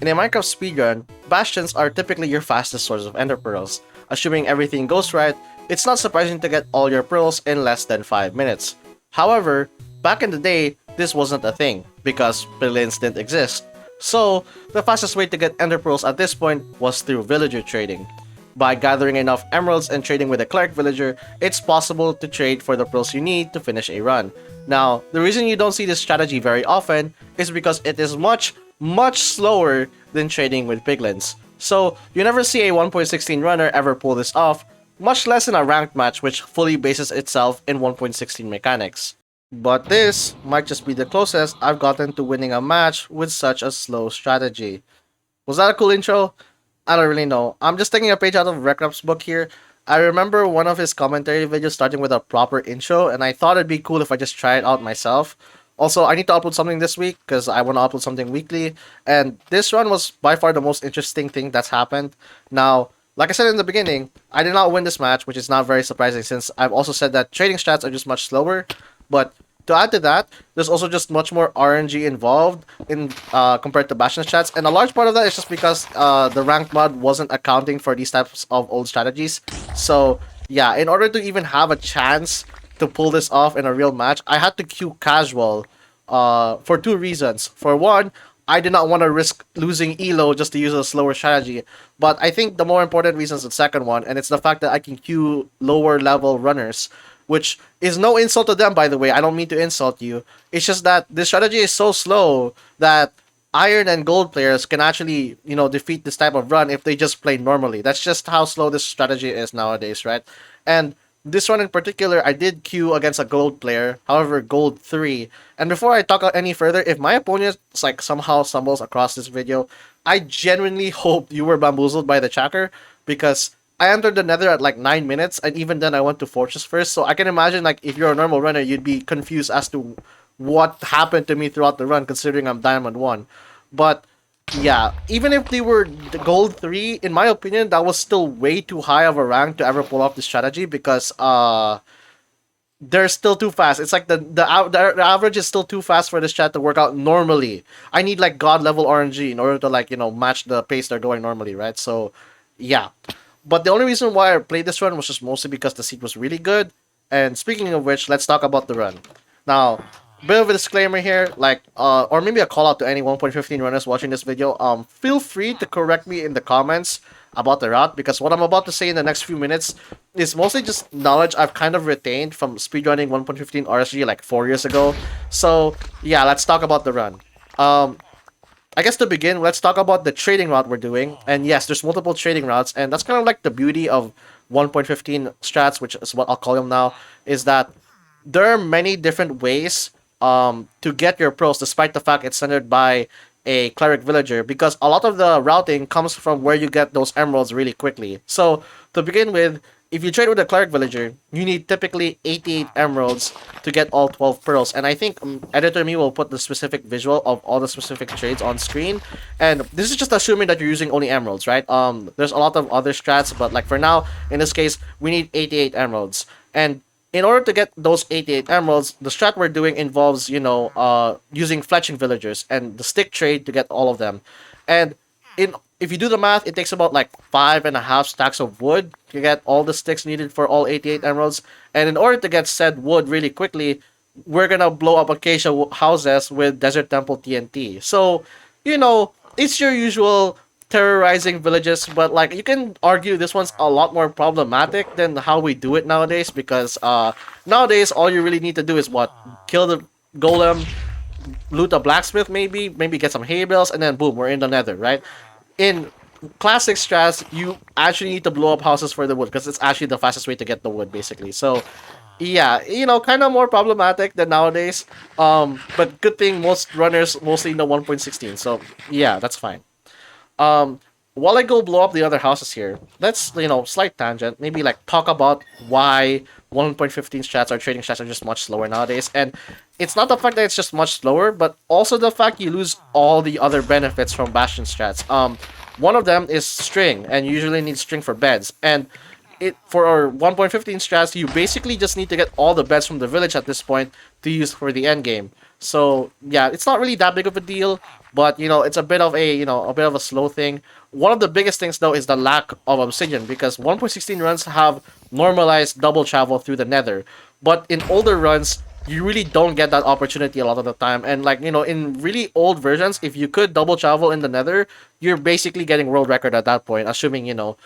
In a Minecraft speedrun, bastions are typically your fastest source of ender pearls. Assuming everything goes right, it's not surprising to get all your pearls in less than 5 minutes. However, back in the day, this wasn't a thing, because piglins didn't exist. So, the fastest way to get ender pearls at this point was through villager trading. By gathering enough emeralds and trading with a cleric villager, it's possible to trade for the pearls you need to finish a run. Now, the reason you don't see this strategy very often is because it is much slower than trading with piglins. So, you never see a 1.16 runner ever pull this off, much less in a ranked match which fully bases itself in 1.16 mechanics. But this might just be the closest I've gotten to winning a match with such a slow strategy. Was that a cool intro? I don't really know. I'm just taking a page out of Rekrap's book here. I remember one of his commentary videos starting with a proper intro, and I thought it'd be cool if I just try it out myself. Also, I need to upload something this week because I want to upload something weekly, and this run was by far the most interesting thing that's happened. Now, like I said in the beginning, I did not win this match, which is not very surprising since I've also said that trading strats are just much slower, but to add to that, there's also just much more RNG involved in compared to Bastion strats, and a large part of that is just because the ranked mod wasn't accounting for these types of old strategies. So yeah, in order to even have a chance to pull this off in a real match, I had to queue casual for two reasons. For one, I did not want to risk losing elo just to use a slower strategy. But I think the more important reason is the second one, and it's the fact that I can queue lower level runners, which is no insult to them, by the way. I don't mean to insult you. It's just that this strategy is so slow that iron and gold players can actually, defeat this type of run if they just play normally. That's just how slow this strategy is nowadays, right? And this one in particular, I did queue against a gold player, however, gold 3. And before I talk any further, if my opponent somehow stumbles across this video, I genuinely hope you were bamboozled by the tracker, because I entered the nether at 9 minutes, and even then I went to fortress first, so I can imagine if you're a normal runner, you'd be confused as to what happened to me throughout the run, considering I'm diamond 1. But yeah, even if they were the gold 3, in my opinion, that was still way too high of a rank to ever pull off this strategy, because they're still too fast. It's like the average is still too fast for this chat to work out normally. I need god level RNG in order to match the pace they're going normally, right? So yeah. But the only reason why I played this run was just mostly because the seed was really good. And speaking of which, let's talk about the run. Now, bit of a disclaimer here, or maybe a call out to any 1.15 runners watching this video. Feel free to correct me in the comments about the route, because what I'm about to say in the next few minutes is mostly just knowledge I've kind of retained from speedrunning 1.15 RSG 4 years ago. So yeah, let's talk about the run. I guess to begin, let's talk about the trading route we're doing. And yes, there's multiple trading routes, and that's kind of the beauty of 1.15 strats, which is what I'll call them now, is that there are many different ways to get your pearls, despite the fact it's centered by a cleric villager, because a lot of the routing comes from where you get those emeralds really quickly. So to begin with, if you trade with a cleric villager, you need typically 88 emeralds to get all 12 pearls. And I think Editor Me will put the specific visual of all the specific trades on screen. And this is just assuming that you're using only emeralds, right? There's a lot of other strats, but for now, in this case, we need 88 emeralds. And in order to get those 88 emeralds, the strat we're doing involves, using fletching villagers and the stick trade to get all of them. And if you do the math, it takes about 5.5 stacks of wood to get all the sticks needed for all 88 emeralds. And in order to get said wood really quickly, we're gonna blow up acacia houses with desert temple TNT. So, it's your usual terrorizing villages, but you can argue this one's a lot more problematic than how we do it nowadays, because nowadays all you really need to do is kill the golem, loot a blacksmith, maybe get some hay bales, and then boom, we're in the nether, right? In classic strats, you actually need to blow up houses for the wood, because it's actually the fastest way to get the wood, basically. So yeah, kind of more problematic than nowadays, but good thing most runners mostly know 1.16, so yeah, that's fine. While I go blow up the other houses here, let's, slight tangent, maybe talk about why 1.15 strats or trading strats are just much slower nowadays. And it's not the fact that it's just much slower, but also the fact you lose all the other benefits from bastion strats. One of them is string, and you usually need string for beds. And for our 1.15 strats, you basically just need to get all the beds from the village at this point to use for the end game. So yeah, it's not really that big of a deal, but it's a bit of a slow thing. One of the biggest things though is the lack of obsidian, because 1.16 runs have normalized double travel through the nether, but in older runs you really don't get that opportunity a lot of the time. And like in really old versions, if you could double travel in the nether, you're basically getting world record at that point, assuming you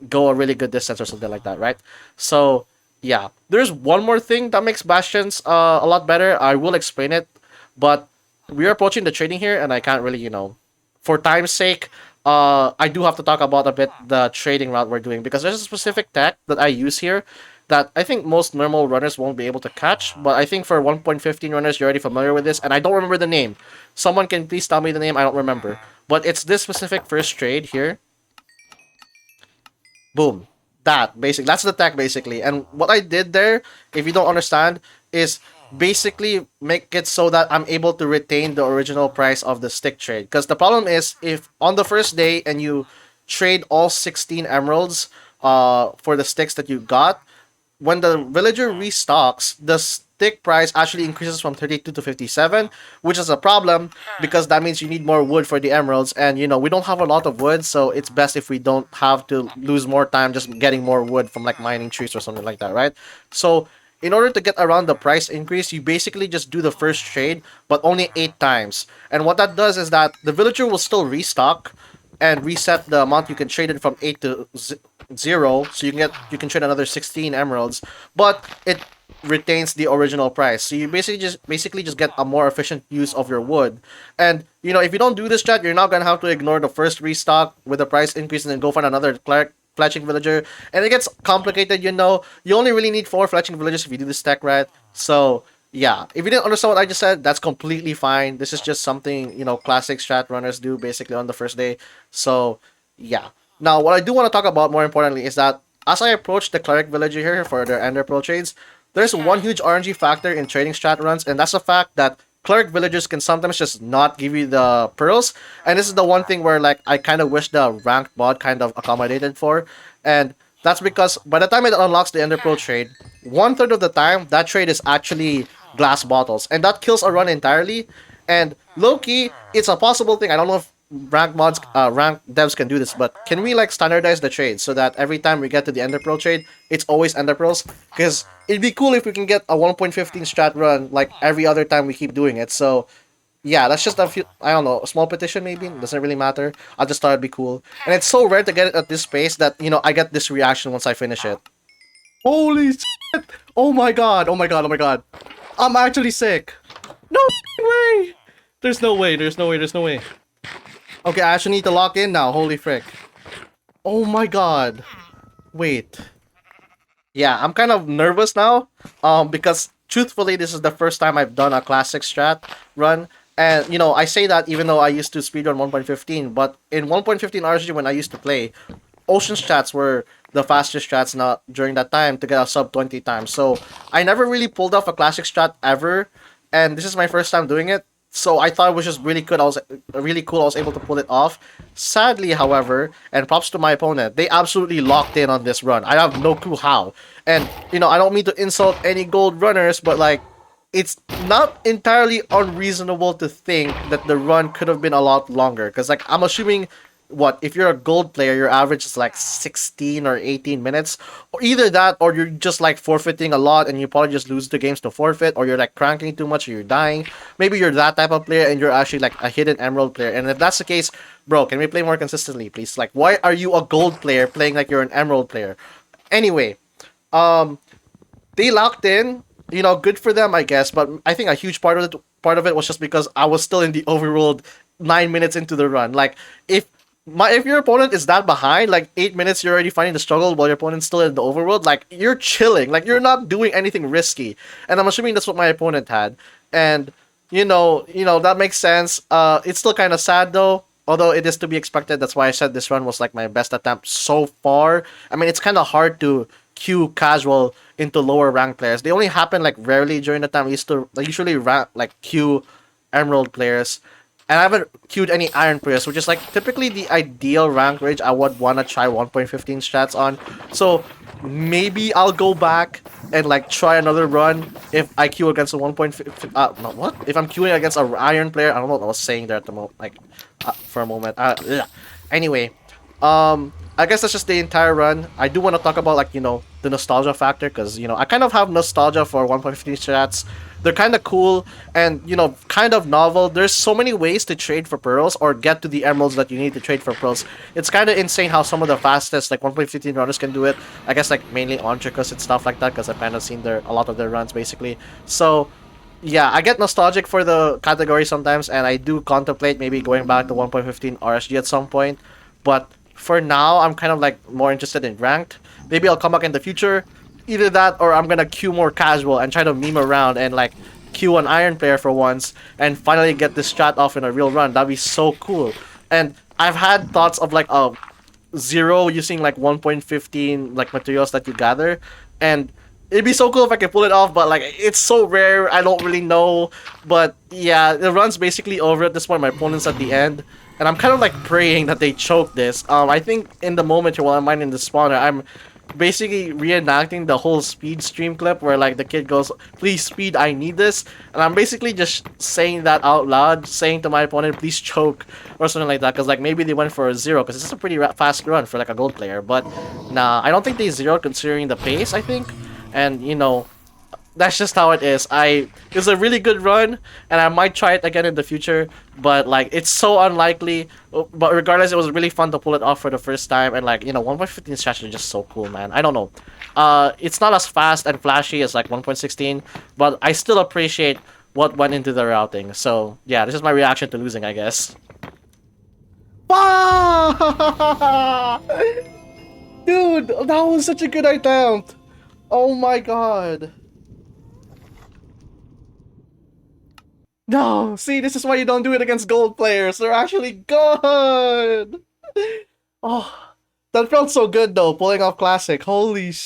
go a really good distance or something like that, right? So yeah, there's one more thing that makes bastions a lot better. I will explain it, but we're approaching the trading here, and I can't really, for time's sake, I do have to talk about a bit the trading route we're doing, because there's a specific tech that I use here that I think most normal runners won't be able to catch. But I think for 1.15 runners, you're already familiar with this, and I don't remember the name. Someone can please tell me the name. I don't remember, but it's this specific first trade here. Boom. That's the tech basically. And what I did there, if you don't understand, is basically make it so that I'm able to retain the original price of the stick trade. Because the problem is, if on the first day and you trade all 16 emeralds for the sticks that you got, when the villager restocks, the stick price actually increases from 32 to 57, which is a problem, because that means you need more wood for the emeralds, and we don't have a lot of wood, so it's best if we don't have to lose more time just getting more wood from like mining trees or something like that, right? So in order to get around the price increase, you basically just do the first trade, but only 8 times. And what that does is that the villager will still restock and reset the amount you can trade it from 8 to 0, so you can trade another 16 emeralds, but it retains the original price. So you basically just get a more efficient use of your wood. And if you don't do this, chat, you're not gonna have to ignore the first restock with the price increase and then go find another cleric fletching villager, and it gets complicated. You only really need 4 fletching villagers if you do this tech right. So yeah, if you didn't understand what I just said, that's completely fine. This is just something classic strat runners do basically on the first day. So yeah. Now, what I do want to talk about more importantly is that as I approach the cleric villager here for their ender pearl trades, there's one huge RNG factor in trading strat runs, and that's the fact that cleric villagers can sometimes just not give you the pearls. And this is the one thing where like I kind of wish the ranked mod kind of accommodated for. And that's because by the time it unlocks the ender pearl trade, 1/3 of the time that trade is actually glass bottles, and that kills a run entirely. And low key, it's a possible thing. I don't know if rank devs can do this, but can we like standardize the trade so that every time we get to the ender pearl trade, it's always ender pearls? Because it'd be cool if we can get a 1.15 strat run like every other time we keep doing it. So yeah, that's just a few, I don't know, a small petition maybe. Doesn't really matter. I just thought it'd be cool, and it's so rare to get it at this pace that I get this reaction once I finish it. Holy shit! Oh my god! Oh my god! Oh my god! I'm actually sick. No way! There's no way. There's no way. There's no way. Okay, I actually need to lock in now. Holy frick. Oh my god. Wait. Yeah, I'm kind of nervous now. Because truthfully, this is the first time I've done a classic strat run. And I say that even though I used to speedrun 1.15, but in 1.15 RSG when I used to play, ocean strats were the fastest strats not during that time to get a sub 20 times. So I never really pulled off a classic strat ever, and this is my first time doing it. So I thought it was just really good. I was really cool. I was able to pull it off. Sadly, however, and props to my opponent, they absolutely locked in on this run. I have no clue how. And I don't mean to insult any gold runners, but like, it's not entirely unreasonable to think that the run could have been a lot longer. Because like, I'm assuming, what if you're a gold player, your average is like 16 or 18 minutes, or either that, or you're just like forfeiting a lot and you probably just lose the games to forfeit, or you're like cranking too much or you're dying. Maybe you're that type of player and you're actually like a hidden emerald player. And if that's the case, bro, can we play more consistently, please? Like, why are you a gold player playing like you're an emerald player? Anyway, they locked in. Good for them, I guess. But I think a huge part of it was just because I was still in the overworld 9 minutes into the run. Like, if your opponent is that behind, like 8 minutes, you're already finding the struggle while your opponent's still in the overworld. Like, you're chilling, like you're not doing anything risky. And I'm assuming that's what my opponent had. And that makes sense. It's still kind of sad though. Although it is to be expected. That's why I said this run was like my best attempt so far. I mean, it's kind of hard to queue casual into lower rank players. They only happen like rarely during the time. I usually rank like queue emerald players. And I haven't queued any iron players, which is like typically the ideal rank range I would want to try 1.15 strats on. So maybe I'll go back and like try another run if I queue against a 1.5. No, what? If I'm queuing against a iron player, I don't know what I was saying there at the moment. Like, for a moment. Yeah. Anyway, I guess that's just the entire run. I do want to talk about like the nostalgia factor because I kind of have nostalgia for 1.15 strats. They're kind of cool and kind of novel. There's so many ways to trade for pearls or get to the emeralds that you need to trade for pearls. It's kind of insane how some of the fastest like 1.15 runners can do it. I guess like mainly ontricus and stuff like that because I've kind of seen a lot of their runs basically. So yeah, I get nostalgic for the category sometimes, and I do contemplate maybe going back to 1.15 RSG at some point. But for now, I'm kind of like more interested in ranked. Maybe I'll come back in the future. Either that, or I'm gonna queue more casual and try to meme around and like queue an iron player for once and finally get this strat off in a real run. That'd be so cool. And I've had thoughts of like a zero using like 1.15 like materials that you gather, and it'd be so cool if I could pull it off, but like it's so rare, I don't really know. But yeah, the run's basically over at this point. My opponent's at the end, and I'm kind of like praying that they choke this. I think in the moment here while I'm mining the spawner, I'm basically reenacting the whole speed stream clip where like the kid goes, "Please speed, I need this," and I'm basically just saying that out loud, saying to my opponent, "Please choke," or something like that, because like maybe they went for a zero, because it's a pretty fast run for like a gold player. But nah, I don't think they zeroed considering the pace. I think, and that's just how it is. It's a really good run, and I might try it again in the future. But like, it's so unlikely. But regardless, it was really fun to pull it off for the first time, and like 1.15 strategy is just so cool, man. I don't know. It's not as fast and flashy as like 1.16, but I still appreciate what went into the routing. So yeah, this is my reaction to losing, I guess. Ah! Dude, that was such a good attempt. Oh my god. No, see, this is why you don't do it against gold players. They're actually good. Oh, that felt so good though, pulling off classic. Holy sh!